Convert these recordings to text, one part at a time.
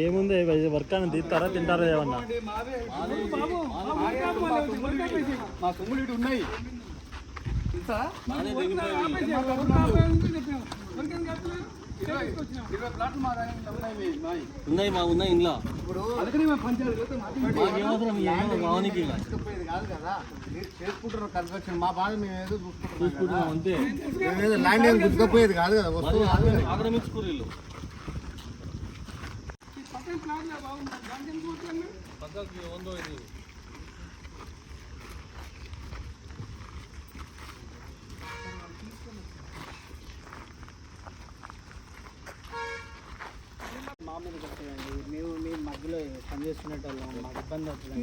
ఏముంది వర్క్ అని తీస్తారా తింటారా ఏమన్నా మా సొమ్ములు ఇటు ఉన్నాయి ఉన్నాయి మా ఉన్నాయి ఇంట్లో చేసుకుంటున్నారు కన్స్ట్రక్షన్ మా బాధ మేము ఏదో చూసుకుంటున్నాం అంతే ల్యాండ్ గుర్తుకపోయేది కాదు కదా ఆక్రమించుకోరు వీళ్ళు పక్కకి ఉందో ఇది మామూలు కట్టేయండి మేము మీ మధ్యలో పని చేసుకునేటోళ్ళం మాకు ఇబ్బంది అవుతుంది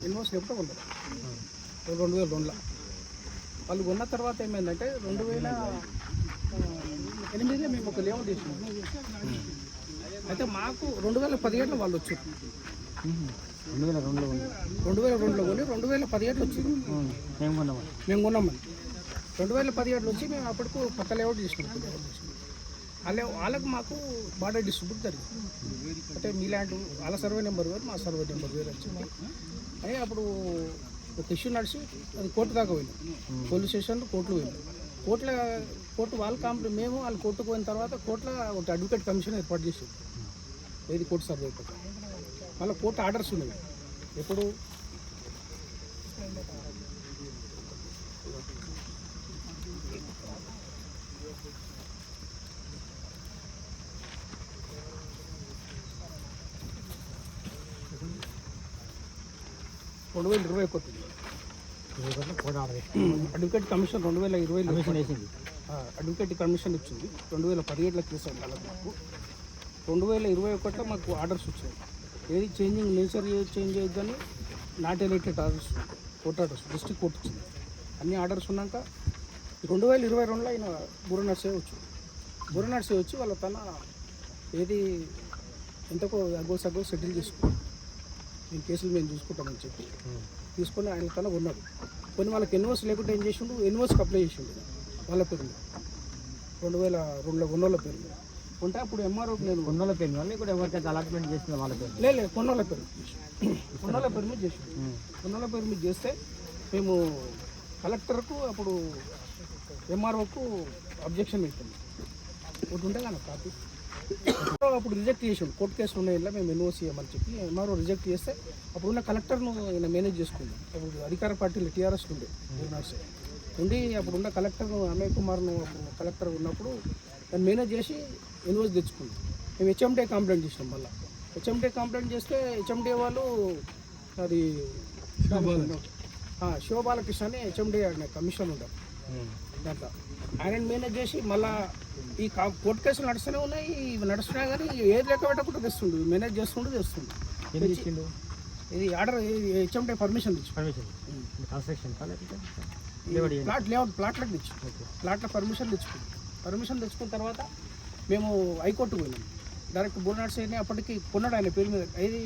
ఇన్వెస్ట్ ఎప్పుడో ఉండదు 2002లో వాళ్ళు కొన్న తర్వాత ఏమైందంటే 2008లో మేము ఒక లేఅవుట్ చేసినాం. అయితే మాకు 2017లో వాళ్ళు వచ్చారు. 2002లో కొని 2017లో వచ్చారు. మేము కొన్నామని 2017లో వచ్చి మేము అప్పటికు పక్క లేఅవుట్ చేసినాం. వాళ్ళకు మాకు బార్డర్ డిస్ట్రిబ్యూట్ జరిగింది. అంటే మీ ల్యాండ్ వాళ్ళ సర్వే నెంబర్ వేరు మా సర్వే నెంబర్ వేరు వచ్చింది. అని అప్పుడు ఒక ఇష్యూ నడిచి అది కోర్టు దాకా పోయింది. పోలీస్ స్టేషన్లో కోర్టులో పోయింది. కోర్టు వాళ్ళు మేము వాళ్ళు కోర్టుకు పోయిన తర్వాత కోర్టులో ఒక అడ్వకేట్ కమిషన్ ఏర్పాటు చేసేది. ఏది కోర్టు సర్వే అయిపోతుంది. మళ్ళీ కోర్టు ఆర్డర్స్ ఉన్నాయి. ఎప్పుడు అడ్వకేట్ కమిషన్ 2020 వేసింది. అడ్వకేట్ కమిషన్ ఇచ్చింది. 2017లో కేసు అయింది వాళ్ళకి. మాకు 2021లో మాకు ఆర్డర్స్ వచ్చాయి. ఏది చేంజింగ్ నేచర్ చేంజ్ అయ్యిద్దని not elected orders, court orders district court వచ్చింది. అన్ని ఆర్డర్స్ ఉన్నాక 2022లో ఆయన బుర్రనర్సే వచ్చి వాళ్ళ తన ఏది ఎంతకో సగో సెటిల్ చేసుకున్నాం. మేము కేసులు మేము చూసుకుంటామని చెప్పి తీసుకొని ఆయన తన ఉన్నాడు. కొన్ని వాళ్ళకి ఎన్ఓసి లేకుంటే ఏం చేసిండు, ఎన్ఓసికి అప్లై చేసిండు వాళ్ళ పేరు మీద 2002లో కొన్నోళ్ళ పేరు మీద ఉంటే అప్పుడు ఎంఆర్ఓకి నేను కొన్నోళ్ళ పేరు మీద కూడా ఎవరికైతే అలాట్మెంట్ చేసిన వాళ్ళ పేరు లేదు కొన్నోళ్ళ పేరు మీద చేసిండు. కొన్నోళ్ళ పేరు మీద చేస్తే మేము కలెక్టర్కు అప్పుడు ఎంఆర్ఓకు అబ్జెక్షన్ పెట్టింది. ఒకటి ఉంటే కానీ కాపీ అప్పుడు రిజెక్ట్ చేసాడు. కోర్టు కేసులు ఉన్నాయి ఇలా మేము ఎన్ఓసి ఇవ్వమని చెప్పి ఎంఆర్ఓ రిజెక్ట్ చేస్తే అప్పుడున్న కలెక్టర్ను ఆయన మేనేజ్ చేసుకుంది. అప్పుడు అధికార పార్టీలో టీఆర్ఎస్ ఉండే ఉండి అప్పుడున్న కలెక్టర్ అమయ్ కుమార్ను అప్పుడు కలెక్టర్ ఉన్నప్పుడు దాన్ని మేనేజ్ చేసి ఎన్ఓసి తెచ్చుకుంది. మేము హెచ్ఎండే కంప్లైంట్ చేసినాం. మళ్ళీ హెచ్ఎండే కంప్లైంట్ చేస్తే హెచ్ఎండే వాళ్ళు అది శివబాలకృష్ణ అని హెచ్ఎండే కమిషన్ ఉంటారు దాంట్లో ఆయన మేనేజ్ చేసి మళ్ళీ ఈ కోర్టు కేసులు నడుస్తూనే ఉన్నాయి. ఇవి నడుస్తున్నాయి కానీ ఏది లెక్క పెట్టకుండా తెస్తుండు, మేనేజ్ చేస్తుండు. ఇది ఆర్డర్ హెచ్ఎండే పర్మిషన్ తెచ్చు ప్లాట్లకు తెచ్చు ప్లాట్ల పర్మిషన్ తెచ్చుకున్న తర్వాత మేము హైకోర్టు పోయినాం. డైరెక్ట్ బోర్నాడ్ సైడ్ని అప్పటికి కొన్నాడు ఆయన పేరు మీద. ఇది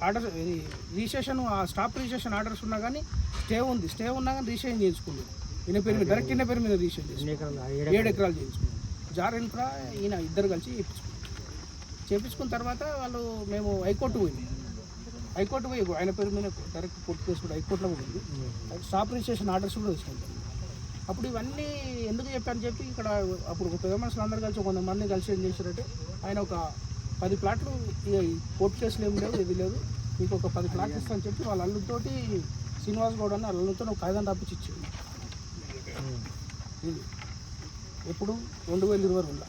ఆర్డర్ ఇది రిజిస్ట్రేషన్ స్టాప్ రిజిస్ట్రేషన్ ఆర్డర్స్ ఉన్నా కానీ స్టే ఉన్నా కానీ రిజిస్ట్రేషన్ చేయించుకుంది. ఈయన పేరు మీద డైరెక్ట్ ఈయన పేరు మీద రిజిస్ట్రేషన్ చేయించుకుంది. 7 ఎకరాలు చేయించుకుంది. జార్ ఇన్ఫ్రా ఈయన ఇద్దరు కలిసి చేయించుకున్న తర్వాత మేము హైకోర్టు పోయి ఆయన పేరు మీద డైరెక్ట్ కోర్టు కేసు కూడా హైకోర్టులో పోయింది. స్టాప్ రిజిస్ట్రేషన్ ఆర్డర్స్ కూడా తీసుకుంటాం. అప్పుడు ఇవన్నీ ఎందుకు చెప్పాను చెప్పి ఇక్కడ అప్పుడు పెద్ద మనుషులు అందరూ కలిసి కొంతమంది కలిసి ఏం చేశారంటే ఆయన ఒక 10 ప్లాట్లు కోర్టు కేసులు ఏమి లేవు, ఇది లేదు, మీకు ఒక 10 ప్లాట్లు ఇస్తామని చెప్పి వాళ్ళ అల్లుతోటి శ్రీనివాస్ గౌడ్ అని వాళ్ళ అల్లుతో ఒక కాగితం రాపించి ఇచ్చింది. ఇది ఎప్పుడు 2022లో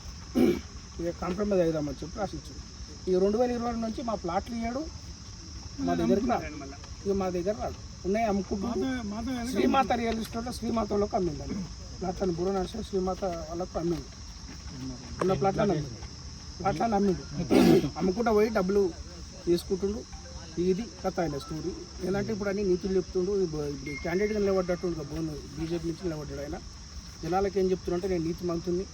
ఇక కాంప్రమైజ్ అవుదామని చెప్పి రాసిచ్చింది. ఇక 2022 నుంచి మా ప్లాట్లు ఇయ్యాడు, మా దగ్గరికి రాదు. ఇక మా దగ్గర రాదు, ఉన్నాయి అమ్ముకుంటూ శ్రీమాత రియల్ ఎస్టేట్లో శ్రీమాత వాళ్ళకు అమ్మిందండి. ప్లాట్లను బుర్ర నడిచిన శ్రీమాత వాళ్ళకు అమ్మింది. ఉన్న ప్లాట్లను అమ్మింది. అమ్ముకుంటూ పోయి డబ్బులు తీసుకుంటుండు. ఇది కథ ఆయన స్టోరీ. ఏంటంటే ఇప్పుడు అన్ని నీతులు చెప్తుండు. ఇప్పుడు క్యాండిడేట్గా నిలబడ్డట్టు బోను బీజేపీ నుంచి నిలబడ్డాడు ఆయన. జనాలకు ఏం చెప్తుండే నేను నీతి మంతుని,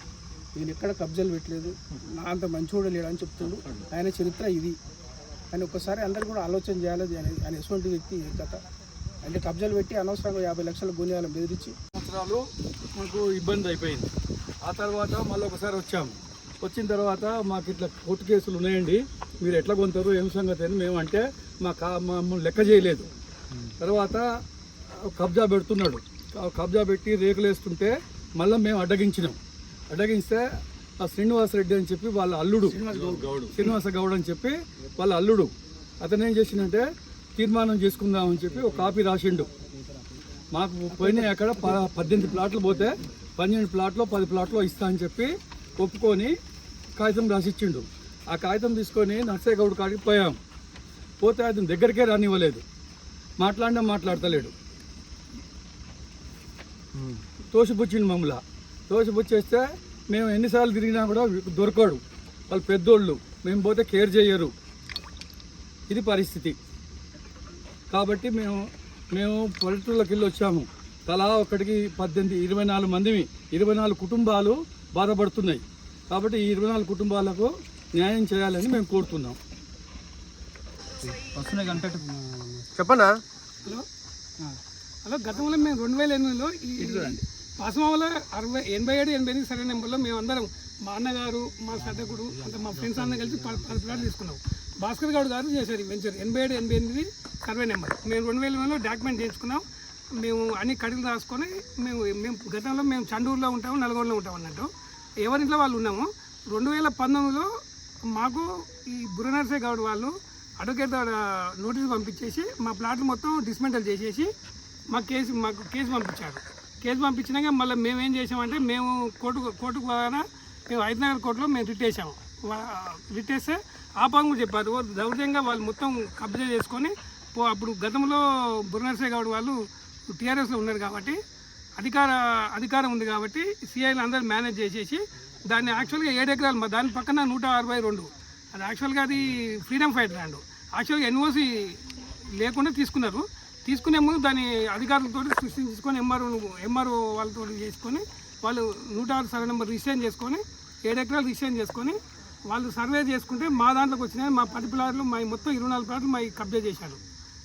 నేను ఎక్కడ కబ్జాలు పెట్టలేదు, నా అంత మంచోడు లేడు అని చెప్తుండు. ఆయన చరిత్ర ఇది. ఆయన ఒక్కసారి అందరూ కూడా ఆలోచన చేయాలి. ఆయన ఎటువంటి వ్యక్తి కథ అంటే కబ్జాలు పెట్టి అనవసరంగా 50 లక్షల గుణ్యాలను బెదిరించి సంవత్సరాలు మనకు ఇబ్బంది అయిపోయింది. ఆ తర్వాత మళ్ళీ ఒకసారి వచ్చాము. వచ్చిన తర్వాత మాకు ఇట్లా కోర్టు కేసులు ఉన్నాయండి, మీరు ఎట్లా కొంటారు ఏం సంగతి అని మేము అంటే మమ్మల్ని లెక్క చేయలేదు. తర్వాత కబ్జా పెడుతున్నాడు, కబ్జా పెట్టి రేకులు వేస్తుంటే మళ్ళీ మేము అడ్డగిస్తే ఆ శ్రీనివాసరెడ్డి అని చెప్పి వాళ్ళ అల్లుడు, శ్రీనివాస గౌడ్ అని చెప్పి వాళ్ళ అల్లుడు, అతను ఏం చేసిందంటే తీర్మానం చేసుకుందామని చెప్పి ఒక కాపీ రాసిండు. మాకు పోయినాయి అక్కడ 18 ప్లాట్లు పోతే 12 ప్లాట్లో 10 ప్లాట్లో ఇస్తా అని చెప్పి ఒప్పుకొని కాగితం రాసిచ్చిండు. ఆ కాగితం తీసుకొని నర్సయ్య గౌడ్ కాడికి పోతే అతని దగ్గరికే రానివ్వలేదు, మాట్లాడతలేడు, తోసిపుచ్చిండు మమ్మల్ని. తోసిపుచ్చేస్తే మేము ఎన్నిసార్లు తిరిగినా కూడా దొరకడు, వాళ్ళు పెద్దోళ్ళు, మేము పోతే కేర్ చేయరు, ఇది పరిస్థితి. కాబట్టి మేము పల్లెటూళ్ళకి వెళ్ళి వచ్చాము. తలా ఒక్కడికి 24 మందిమి, 24 కుటుంబాలు బాధపడుతున్నాయి. కాబట్టి ఈ 24 కుటుంబాలకు న్యాయం చేయాలని మేము కోరుతున్నాం. చెప్పనా? హలో, గతంలో మేము 2008లో ఈ పాసమావలో 87-88 సర్వే నెంబర్లో మేము అందరం, మా అన్నగారు, మా సడ్డకుడు, అంటే మా ఫ్రెండ్స్ అందరం కలిసి 10 ప్లాట్లు తీసుకున్నాం. భాస్కర్ గౌడ్ గారు చేశారు ఈ వెంచర్ 87-88 సర్వే నెంబర్. మేము 2008లో డాక్యుమెంట్ చేయించుకున్నాం. మేము అన్ని కడిలు రాసుకొని మేము గతంలో మేము చండూరులో ఉంటాము, నల్గొండలో ఉంటాం అన్నట్టు, ఎవరింట్లో వాళ్ళు ఉన్నాము. 2019లో మాకు ఈ బుర్రనర్సే గౌడ్ వాళ్ళు అడ్వకేట్ నోటీస్ పంపించేసి మా ప్లాట్లు మొత్తం డిస్మెంటల్ చేసేసి మాకు కేసు పంపించారు. కేసు పంపించినాక మళ్ళీ మేము ఏం చేసామంటే మేము కోర్టుకు ద్వారా మేము హైదరాబాద్ కోర్టులో మేము రిట్ వేసాము. రిట్ వేస్తే ఆపాంగు చెప్పారు, దౌర్జంగా వాళ్ళు మొత్తం కబ్జా చేసుకొని అప్పుడు గతంలో బుర్రనర్సే గౌడ్ వాళ్ళు టీఆర్ఎస్లో ఉన్నారు కాబట్టి అధికారం ఉంది కాబట్టి సిఐలు అందరూ మేనేజ్ చేసేసి దాన్ని యాక్చువల్గా 7 ఎకరాలు, దాని పక్కన 162, అది యాక్చువల్గా అది ఫ్రీడమ్ ఫైటర్ ల్యాండ్. యాక్చువల్గా ఎన్ఓసి లేకుండా తీసుకునే ముందు దాని అధికారులతో సృష్టించుకొని ఎంఆర్ఓ వాళ్ళతో చేసుకొని వాళ్ళు 106 సర్వే నెంబర్ రిజిస్ట్రేషన్ చేసుకొని 7 ఎకరాలు రిజిస్ట్రేషన్ చేసుకొని వాళ్ళు సర్వే చేసుకుంటే మా దాంట్లోకి వచ్చినాయి. మా 10 ప్లాట్లు మా మొత్తం 24 ప్లాట్లు మా కబ్జా చేశారు.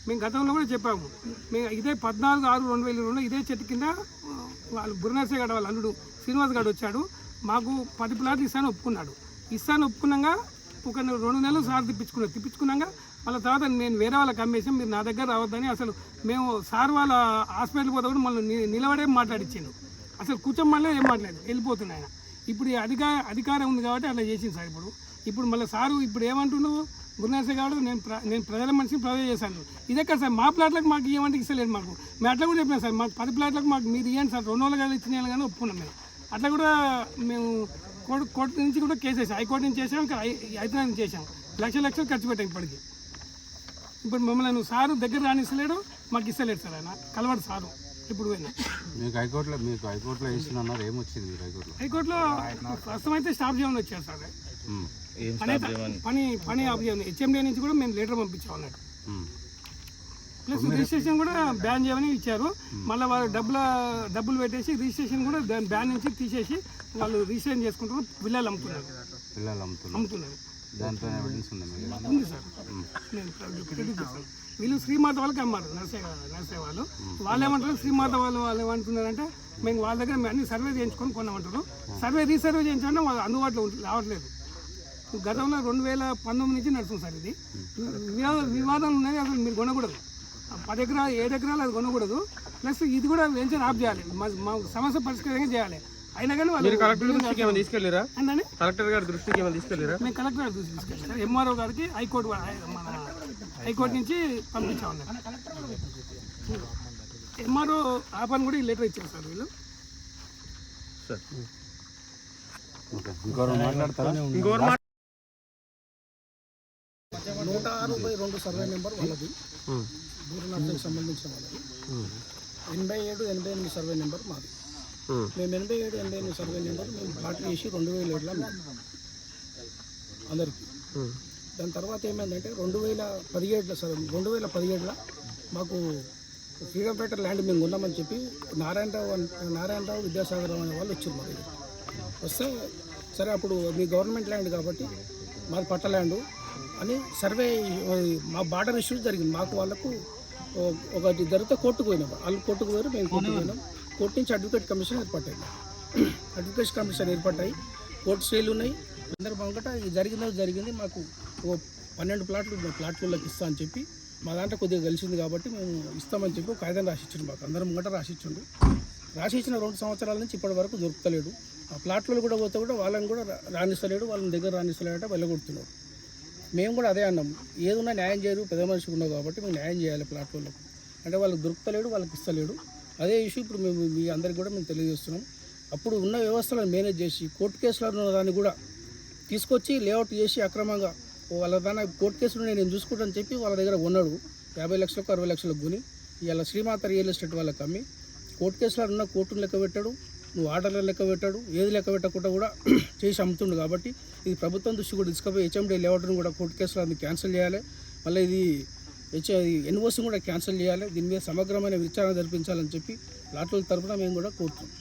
మేము గతంలో కూడా చెప్పాము, మేము ఇదే 14/6/2022 ఇదే చెట్టు కింద వాళ్ళు బుర్రనర్సే గౌడ్ వాళ్ళ అల్లుడు శ్రీనివాస్ గౌడ్ వచ్చాడు, మాకు 10 ప్లాట్లు ఇస్తాను ఒప్పుకున్నాక ఒక 2 నెలలు సార్ తిప్పించుకున్నాక వాళ్ళ తర్వాత నేను వేరే వాళ్ళకి అమ్మేసాం, మీరు నా దగ్గర రావద్దని. అసలు మేము సార్ వాళ్ళ హాస్పిటల్ పోతే కూడా మళ్ళీ నిలబడే మాట్లాడిచ్చిండు, అసలు కూర్చోమల్లే ఏం మాట్లాడి వెళ్ళిపోతున్నాయి ఆయన. ఇప్పుడు అధికారం ఉంది కాబట్టి అట్లా చేసింది సార్. ఇప్పుడు మళ్ళీ సారు ఇప్పుడు ఏమంటున్నావు, బుర్రనర్సే గౌడ్ నేను ప్రజల మనిషిని ప్రజలు చేశాను, ఇదే కదా సార్ మా ప్లాట్లకు మాకు ఇవ్వమంటే ఇస్తలేదు. మేము అట్లా కూడా చెప్పినాం సార్, మాకు 10 ప్లాట్లకు మాకు మీరు ఇవ్వండి సార్, 2 రోజులు కానీ ఇచ్చిన కానీ ఒప్పుకున్నాం. మేము అట్లా కూడా మేము కోర్టు నుంచి కూడా కేసు వేసాం, హైకోర్టు నుంచి చేసాం, ఇంకా హైదరాబాద్ నుంచి చేసాం, లక్షలు ఖర్చు పెట్టాం. ఇప్పుడు మమ్మల్ని సారు దగ్గర రానిస్తలేడు, మాకు ఇస్తలేడు సార్, ఆయన కలవాడు సారు. ఇప్పుడు పోయినా మీకు హైకోర్టులో ఇస్తున్నారు, ఏమొచ్చింది హైకోర్టులో ప్రస్తుతం అయితే స్టాప్ చేయమని వచ్చారు సార్. పని ఆఫ్ చేయమని హెచ్ఎండి నుంచి కూడా మేము లెటర్ పంపించాం అన్నట్టు. ప్లస్ రిజిస్ట్రేషన్ కూడా బ్యాన్ చేయమని ఇచ్చారు. మళ్ళీ వాళ్ళు డబ్బులు పెట్టేసి రిజిస్ట్రేషన్ కూడా బ్యాన్ నుంచి తీసేసి వాళ్ళు రిజిస్ట్రేషన్ చేసుకుంటారు, పిల్లలు అమ్ముతున్నారు. ఉంది సార్, నేను వీళ్ళు శ్రీమాత వాళ్ళకి అమ్మారు, నర్సే వాళ్ళు ఏమంటారు, శ్రీమాత వాళ్ళు ఏమంటున్నారంటే మేము వాళ్ళ దగ్గర అన్ని సర్వే చేయించుకొని కొన్నామంటారు. రీసర్వే చేయించాలంటే వాళ్ళు అందుబాటులో రావట్లేదు. గతంలో 2019 నుంచి నడుస్తుంది సార్. ఇది వివాదాలు ఉన్నాయి, అసలు మీరు కొనకూడదు. 10 ఎకరాలు 7 ఎకరాలు అది కొనకూడదు. ప్లస్ ఇది కూడా వెంచర్ ఆఫ్ చేయాలి, మా సమస్య పరిష్కారంగా చేయాలి. అయినా కానీ వాళ్ళు కలెక్టర్ గారి దృష్టికి ఏమైనా తీసుకెళ్ళారా? మేము కలెక్టర్ గారి దృష్టికి తీసుకెళ్ళాం, ఎంఆర్ఓ గారికి హైకోర్టు నుంచి పంపించామన్నారు. ఎంఆర్ఓ ఆ పని కూడా ఈ లెటర్ ఇచ్చారు సార్ వీళ్ళు. 162 సర్వే నెంబర్ వాళ్ళది, బూరనర్సకి సంబంధించిన వాళ్ళది. 87-88 సర్వే నెంబర్ మాది. మేము 87-88 సర్వే నెంబర్ మేము ప్లాట్లు వేసి 2007లో అందరికీ. దాని తర్వాత ఏమైందంటే 2017లో మాకు ఫ్రీడమ్ ఫైటర్ ల్యాండ్ మేము ఉన్నామని చెప్పి నారాయణరావు విద్యాసాగర్ అనే వాళ్ళు వచ్చారు మా దగ్గర. వస్తే సరే అప్పుడు మీ గవర్నమెంట్ ల్యాండ్ కాబట్టి మాది పట్ట ల్యాండ్ అని సర్వే మా బార్డర్ ఇష్యూస్ జరిగింది. మాకు వాళ్ళకు ఒకటి జరిగితే కోర్టుకు పోయినాం, వాళ్ళు కోర్టుకు పోయారు, మేము కోర్టుకు పోయినాం. కోర్టు నుంచి అడ్వకేట్ కమిషన్ ఏర్పడ్డాయి, కోర్టు స్టేలు ఉన్నాయి, అందరి ముంగట ఇది జరిగింది మాకు ఓ 12 ప్లాట్లలోకి ఇస్తా అని చెప్పి మా దాంట్లో కొద్దిగా కలిసింది కాబట్టి మేము ఇస్తామని చెప్పి ఒక కాగితం రాసిచ్చిండు మాకు అందరం ముంగట రాసిచ్చిండు. రాసిచ్చిన 2 సంవత్సరాల నుంచి ఇప్పటి వరకు దొరుకుతలేడు. ఆ ప్లాట్లలో కూడా పోతే కూడా వాళ్ళని కూడా రాణిస్తలేడు, వాళ్ళని దగ్గర రాణిస్తలేడట వెళ్ళగొడుతున్నాడు. మేము కూడా అదే అన్నాం, ఏదున్నా న్యాయం చేయరు, పెద్ద మనిషి ఉన్నావు కాబట్టి మేము న్యాయం చేయాలి ప్లాట్లలో అంటే వాళ్ళకి దొరుకుతలేడు, వాళ్ళకి ఇస్తలేడు. అదే ఇష్యూ ఇప్పుడు మేము మీ అందరికి కూడా మేము తెలియజేస్తున్నాం. అప్పుడు ఉన్న వ్యవస్థలను మేనేజ్ చేసి కోర్టు కేసులో ఉన్న దాన్ని కూడా తీసుకొచ్చి లేఅవుట్ చేసి అక్రమంగా వాళ్ళ దాని కోర్టు కేసులు నేను చూసుకుంటానని చెప్పి వాళ్ళ దగ్గర ఉన్నాడు 50 లక్షలకు 60 లక్షలకు కొని ఇలా శ్రీమాత రియల్ ఎస్టేట్ వాళ్ళకి అమ్మి కోర్టు కేసులో ఉన్న కోర్టును లెక్క పెట్టాడు, నువ్వు ఆర్డర్లు లెక్క పెట్టాడు, ఏది లెక్క పెట్టకుండా కూడా చేసి అమ్ముతుండు. కాబట్టి ఇది ప్రభుత్వం దృష్టి కూడా తీసుకుపోయి హెచ్ఎండి లేఅవుట్ను కూడా కోర్టు కేసులో అది క్యాన్సిల్ చేయాలి. మళ్ళీ ఇది ఎన్ఓసి కూడా క్యాన్సిల్ చేయాలి. దీని మీద సమగ్రమైన విచారణ జరిపించాలని చెప్పి ప్లాట్ల తరఫున మేము కూడా కోరుతున్నాం.